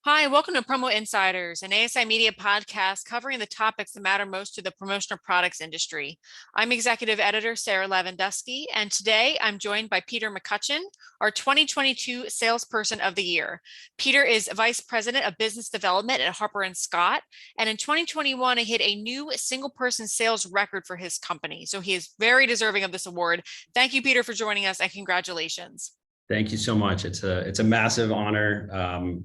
Hi, welcome to Promo Insiders, an ASI media podcast covering the topics that matter most to the promotional products industry. I'm executive editor Sarah Lavandusky, and today I'm joined by Peter McCutcheon, our 2022 Salesperson of the Year. Peter is Vice President of Business Development at Harper Scott, and in 2021, he hit a new single-person sales record for his company. So he is very deserving of this award. Thank you, Peter, for joining us, and congratulations. Thank you so much. It's a massive honor.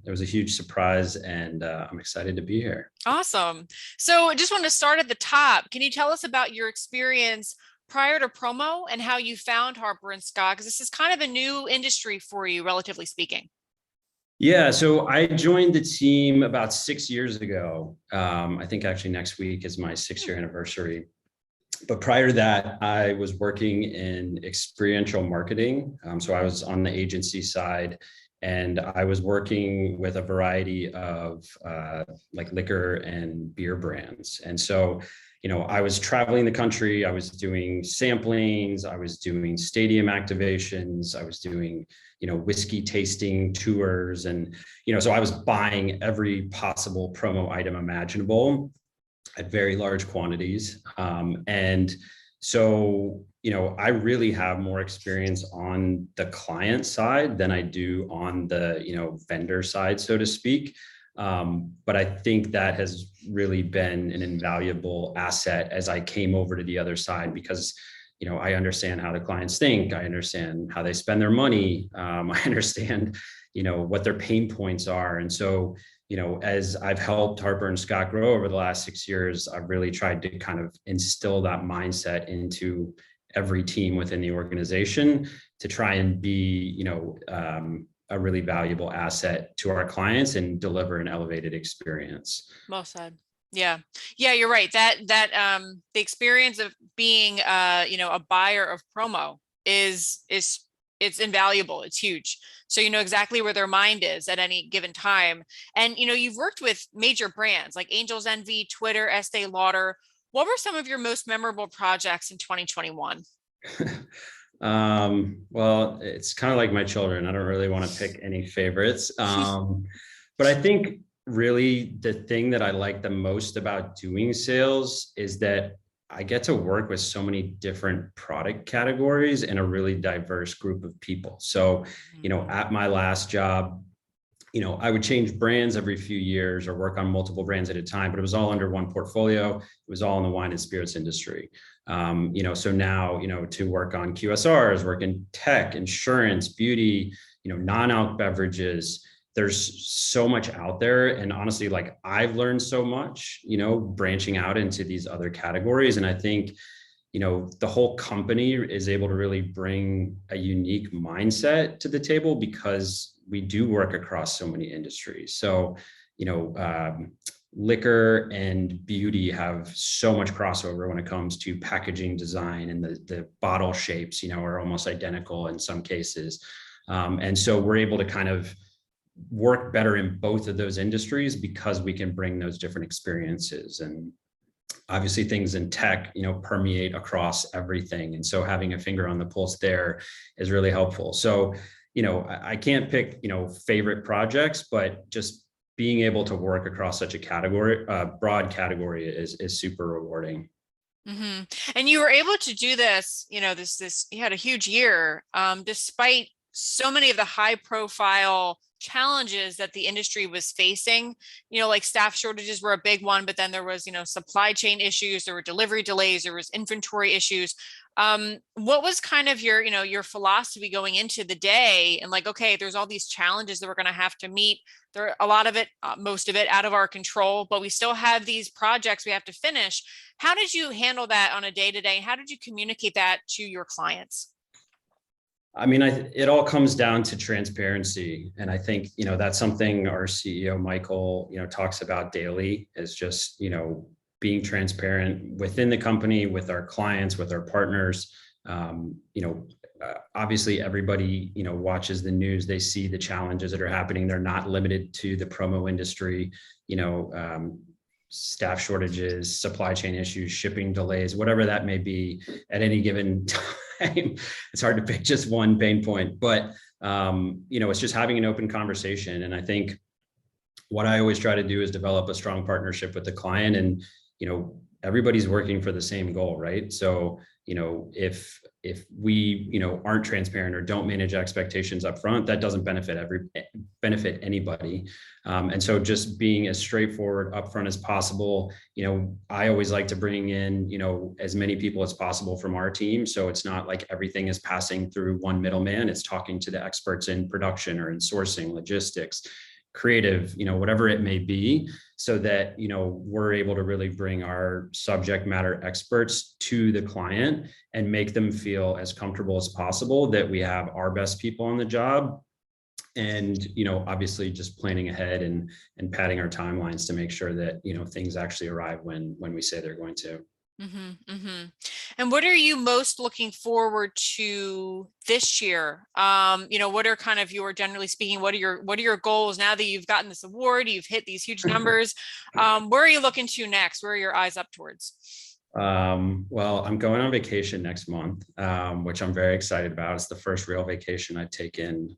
It was a huge surprise, and I'm excited to be here. Awesome. So I just want to start at the top. Can you tell us about your experience prior to promo and how you found Harper and Scott? Because this is kind of a new industry for you, relatively speaking. Yeah, so I joined the team about 6 years ago. I think actually next week is my 6-year anniversary. But prior to that, I was working in experiential marketing. So I was on the agency side, and I was working with a variety of like liquor and beer brands. And so, I was traveling the country. I was doing samplings. I was doing stadium activations. I was doing, whiskey tasting tours. And, so I was buying every possible promo item imaginable at very large quantities. And so, I really have more experience on the client side than I do on the, vendor side, so to speak. But I think that has really been an invaluable asset as I came over to the other side because, I understand how the clients think. I understand how they spend their money. I understand, what their pain points are. And so, as I've helped Harper and Scott grow over the last 6 years, I've really tried to kind of instill that mindset into every team within the organization to try and be, a really valuable asset to our clients and deliver an elevated experience. Well said. Yeah. Yeah, you're right. The experience of being a buyer of promo is it's invaluable. It's huge. So you know exactly where their mind is at any given time. And you've worked with major brands like Angels Envy, Twitter, Estee Lauder. What were some of your most memorable projects in 2021? Well, it's kind of like my children. I don't really want to pick any favorites. But I think really the thing that I like the most about doing sales is that I get to work with so many different product categories and a really diverse group of people. So, at my last job, I would change brands every few years or work on multiple brands at a time, but it was all under one portfolio. It was all in the wine and spirits industry. So now, to work on QSRs, work in tech, insurance, beauty, non-alc beverages, there's so much out there. And honestly, like I've learned so much, branching out into these other categories. And I think, the whole company is able to really bring a unique mindset to the table because we do work across so many industries. So, liquor and beauty have so much crossover when it comes to packaging design, and the bottle shapes, are almost identical in some cases. And so we're able to kind of work better in both of those industries because we can bring those different experiences. And obviously things in tech, permeate across everything. And so having a finger on the pulse there is really helpful. So, I can't pick, favorite projects, but just being able to work across such a broad category is super rewarding. Mm-hmm. And you were able to do this, you had a huge year, despite so many of the high profile challenges that the industry was facing, like staff shortages were a big one, but then there was, supply chain issues, there were delivery delays, there was inventory issues. What was kind of your philosophy going into the day and like, okay, there's all these challenges that we're going to have to meet. There are a lot of it, most of it out of our control, but we still have these projects we have to finish. How did you handle that on a day-to-day? How did you communicate that to your clients? I mean, it all comes down to transparency. And I think, that's something our CEO, Michael, talks about daily is just, being transparent within the company, with our clients, with our partners. Obviously everybody, watches the news, they see the challenges that are happening. They're not limited to the promo industry, staff shortages, supply chain issues, shipping delays, whatever that may be at any given time. It's hard to pick just one pain point, but it's just having an open conversation. And I think, what I always try to do is develop a strong partnership with the client, and everybody's working for the same goal, right? So if we aren't transparent or don't manage expectations up front, that doesn't benefit anybody. And so just being as straightforward upfront as possible. I always like to bring in as many people as possible from our team, so it's not like everything is passing through one middleman. It's talking to the experts in production or in sourcing, logistics, creative, whatever it may be, so that we're able to really bring our subject matter experts to the client and make them feel as comfortable as possible that we have our best people on the job. And obviously just planning ahead and padding our timelines to make sure that things actually arrive when we say they're going to. And what are you most looking forward to this year? What are kind of generally speaking, what are your goals now that you've gotten this award, you've hit these huge numbers? Where are you looking to next? Where are your eyes up towards? Well, I'm going on vacation next month, which I'm very excited about. It's the first real vacation I've taken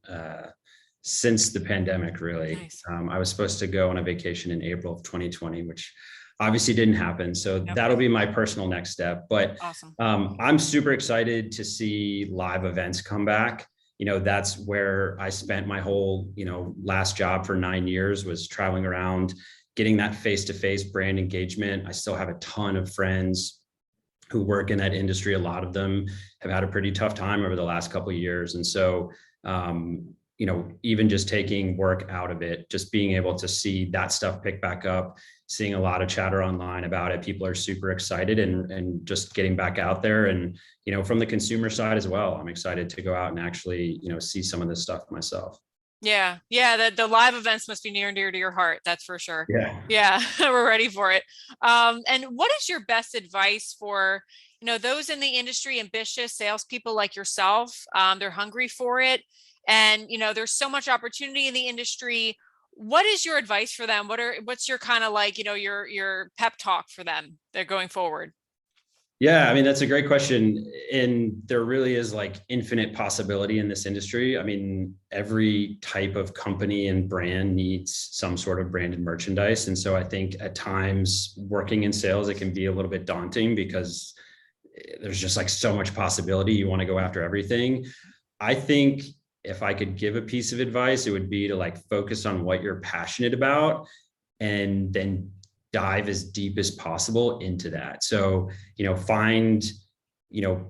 since the pandemic, really. Nice. I was supposed to go on a vacation in April of 2020, which obviously didn't happen. So Yep. That'll be my personal next step. But Awesome. I'm super excited to see live events come back. That's where I spent my whole, last job for 9 years, was traveling around, getting that face-to-face brand engagement. I still have a ton of friends who work in that industry. A lot of them have had a pretty tough time over the last couple of years. And so, even just taking work out of it, just being able to see that stuff pick back up, seeing a lot of chatter online about it. People are super excited and just getting back out there. And, from the consumer side as well, I'm excited to go out and actually, see some of this stuff myself. Yeah. The live events must be near and dear to your heart. That's for sure. Yeah. We're ready for it. And what is your best advice for, those in the industry, ambitious salespeople like yourself? They're hungry for it. And, there's so much opportunity in the industry. What is your advice for them? What's your kind of like, your pep talk for them? They're going forward. Yeah, I mean, that's a great question. And there really is like infinite possibility in this industry. I mean, every type of company and brand needs some sort of branded merchandise. And so I think at times working in sales, it can be a little bit daunting because there's just like so much possibility. You want to go after everything. I think if I could give a piece of advice, it would be to like focus on what you're passionate about and then dive as deep as possible into that. So, find,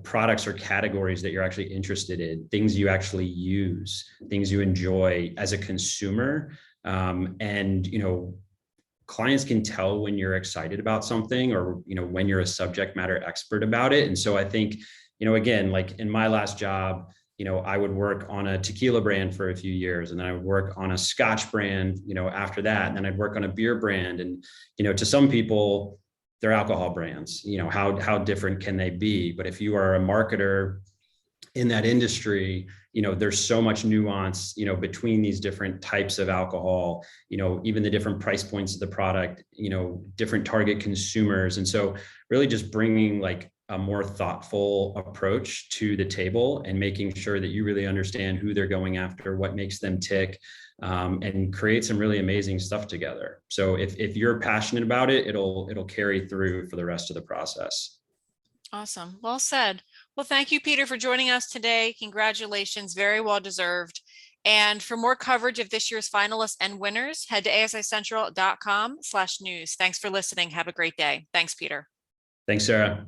products or categories that you're actually interested in, things you actually use, things you enjoy as a consumer. And, clients can tell when you're excited about something or, when you're a subject matter expert about it. And so I think, again, like in my last job, I would work on a tequila brand for a few years, and then I would work on a Scotch brand, after that. And then I'd work on a beer brand. And, to some people, they're alcohol brands, how different can they be? But if you are a marketer in that industry, there's so much nuance, between these different types of alcohol, even the different price points of the product, different target consumers. And so really just bringing like a more thoughtful approach to the table and making sure that you really understand who they're going after, what makes them tick, and create some really amazing stuff together. So if you're passionate about it, it'll carry through for the rest of the process. Awesome. Well said. Well, thank you, Peter, for joining us today. Congratulations. Very well deserved. And for more coverage of this year's finalists and winners, head to asicentral.com/news. Thanks for listening. Have a great day. Thanks, Peter. Thanks, Sarah.